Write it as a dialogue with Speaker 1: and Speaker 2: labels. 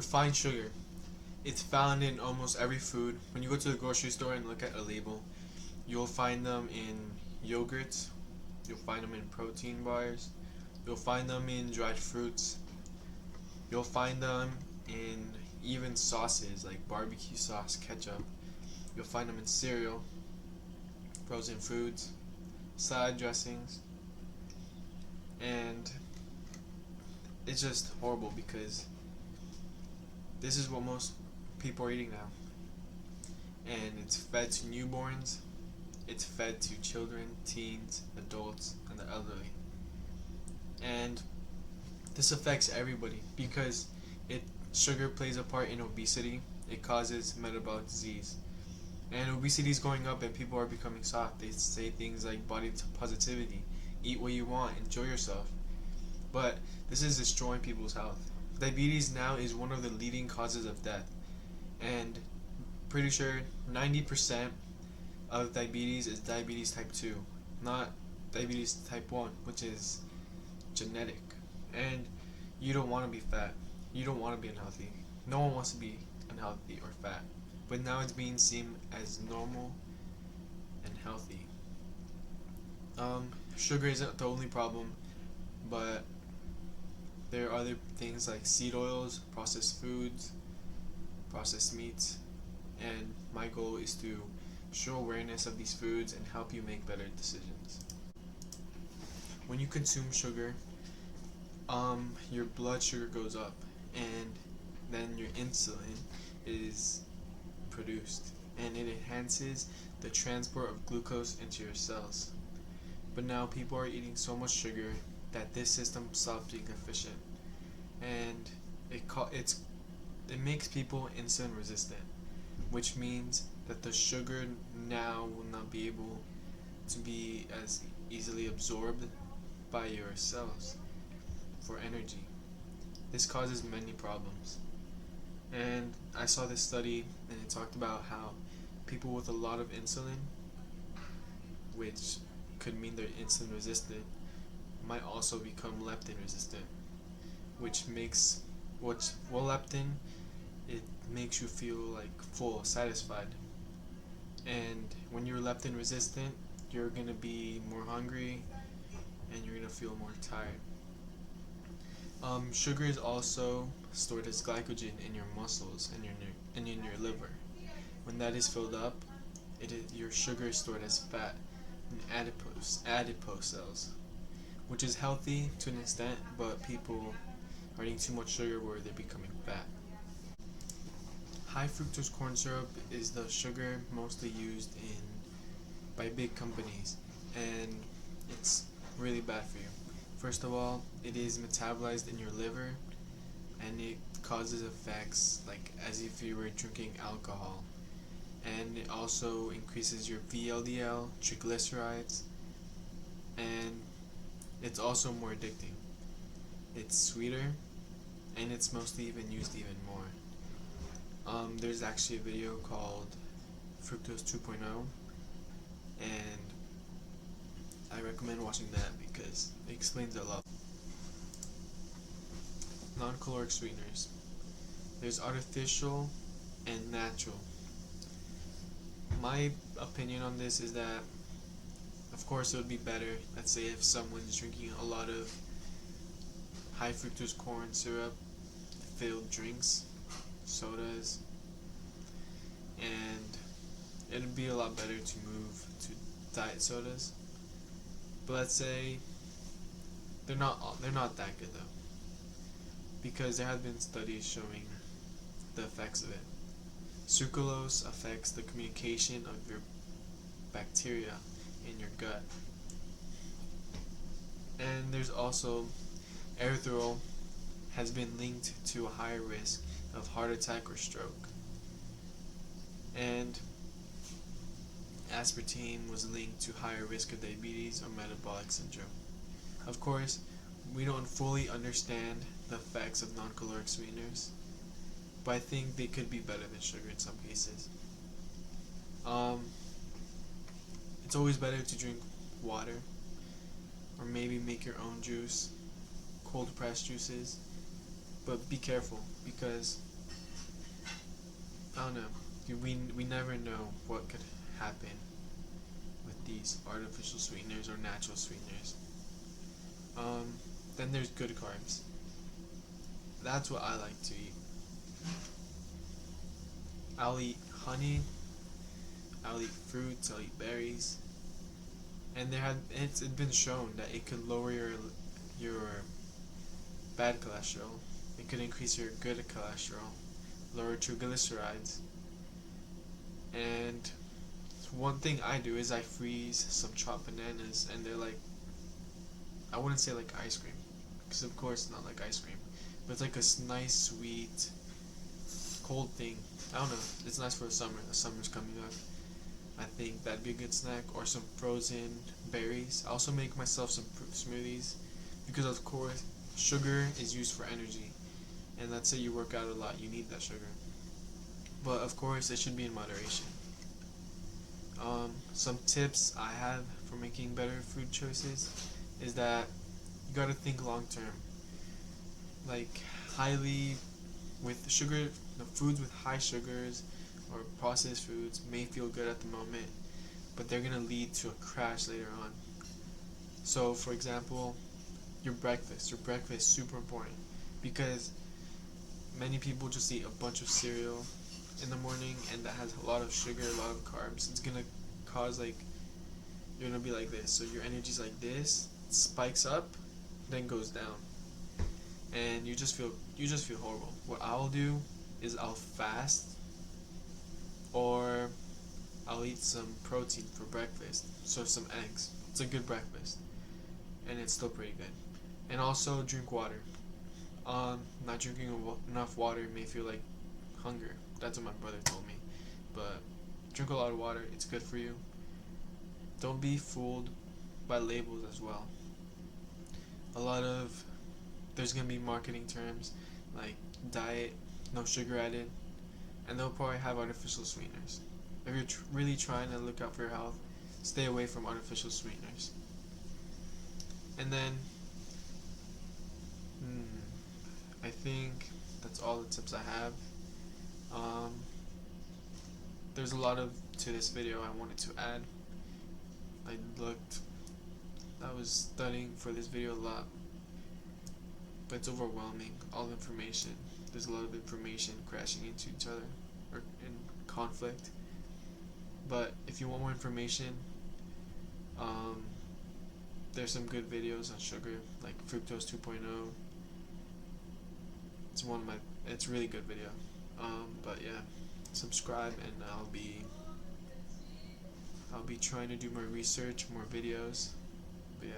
Speaker 1: Refined sugar. It's found in almost every food. When you go to the grocery store and look at a label, you'll find them in yogurts, you'll find them in protein bars, you'll find them in dried fruits, you'll find them in even sauces like barbecue sauce, ketchup. You'll find them in cereal, frozen foods, salad dressings, and it's just horrible because this is what most people are eating now. And it's fed to newborns, it's fed to children, teens, adults, and the elderly. And this affects everybody because it sugar plays a part in obesity. It causes metabolic disease. And obesity is going up and people are becoming soft. They say things like body positivity, eat what you want, enjoy yourself. But this is destroying people's health. Diabetes now is one of the leading causes of death. And pretty sure 90% of diabetes is diabetes type 2, not diabetes type 1, which is genetic. And you don't want to be fat. You don't want to be unhealthy. No one wants to be unhealthy or fat. But now it's being seen as normal and healthy. Sugar isn't the only problem, but there are other things like seed oils, processed foods, processed meats, and my goal is to show awareness of these foods and help you make better decisions. When you consume sugar, your blood sugar goes up, and then your insulin is produced, and it enhances the transport of glucose into your cells. But now people are eating so much sugar that this system stops being efficient, and it makes people insulin resistant, which means that the sugar now will not be able to be as easily absorbed by your cells for energy. This causes many problems. And I saw this study and it talked about how people with a lot of insulin, which could mean they're insulin resistant, might also become leptin resistant, which makes leptin, it makes you feel like full, satisfied. And when you're leptin resistant, you're gonna be more hungry and you're gonna feel more tired. Sugar is also stored as glycogen in your muscles and in your liver. When that is filled up, your sugar is stored as fat in adipose cells, which is healthy to an extent, but people are eating too much sugar where they're becoming fat. High fructose corn syrup is the sugar mostly used by big companies, and it's really bad for you. First of all, it is metabolized in your liver, and it causes effects like as if you were drinking alcohol. And it also increases your VLDL, triglycerides, and it's also more addicting. It's sweeter, and it's mostly even used even more. There's actually a video called Fructose 2.0, and I recommend watching that because it explains a lot. Non-caloric sweeteners. There's artificial and natural. My opinion on this is that, of course, it would be better, let's say, if someone's drinking a lot of high fructose corn syrup filled drinks, sodas, and it'd be a lot better to move to diet sodas. But let's say they're not that good though, because there have been studies showing the effects of it. Sucralose affects the communication of your bacteria in your gut. And there's also erythritol has been linked to a higher risk of heart attack or stroke. And aspartame was linked to higher risk of diabetes or metabolic syndrome. Of course, we don't fully understand the effects of non-caloric sweeteners, but I think they could be better than sugar in some cases. It's always better to drink water, or maybe make your own juice, cold pressed juices, but be careful because I don't know. We never know what could happen with these artificial sweeteners or natural sweeteners. Um, then there's good carbs. That's what I like to eat. I'll eat honey. I'll eat fruits. I'll eat berries. And it's been shown that it could lower your bad cholesterol. It could increase your good cholesterol, lower triglycerides. And one thing I do is I freeze some chopped bananas, and they're like, I wouldn't say like ice cream, because of course it's not like ice cream, but it's like a nice sweet cold thing. I don't know. It's nice for the summer. The summer's coming up. I think that'd be a good snack, or some frozen berries. I also make myself some smoothies, because of course sugar is used for energy, and let's say you work out a lot, you need that sugar. But of course, it should be in moderation. Some tips I have for making better food choices is that you gotta think long term. Like highly with sugar, the foods with high sugars or processed foods may feel good at the moment, but they're gonna lead to a crash later on. So, for example, your breakfast. Your breakfast is super important because many people just eat a bunch of cereal in the morning, and that has a lot of sugar, a lot of carbs. It's gonna cause like you're gonna be like this. So your energy's like this, spikes up, then goes down, and you just feel horrible. What I'll do is I'll fast, or I'll eat some protein for breakfast. So some eggs. It's a good breakfast, and it's still pretty good. And also drink water. Not drinking enough water may feel like hunger. That's what my brother told me. But drink a lot of water. It's good for you. Don't be fooled by labels as well. A lot of there's gonna be marketing terms like diet, no sugar added, and they'll probably have artificial sweeteners. If you're really trying to look out for your health, stay away from artificial sweeteners. And then, I think that's all the tips I have. Um, there's a lot of to this video I wanted to add. I looked, I was studying for this video a lot, but it's overwhelming. All the information. There's a lot of information crashing into each other or in conflict. But if you want more information, um, there's some good videos on sugar, like Fructose 2.0. It's one of my. It's a really good video. But yeah, subscribe, and I'll be trying to do more research, more videos. But yeah.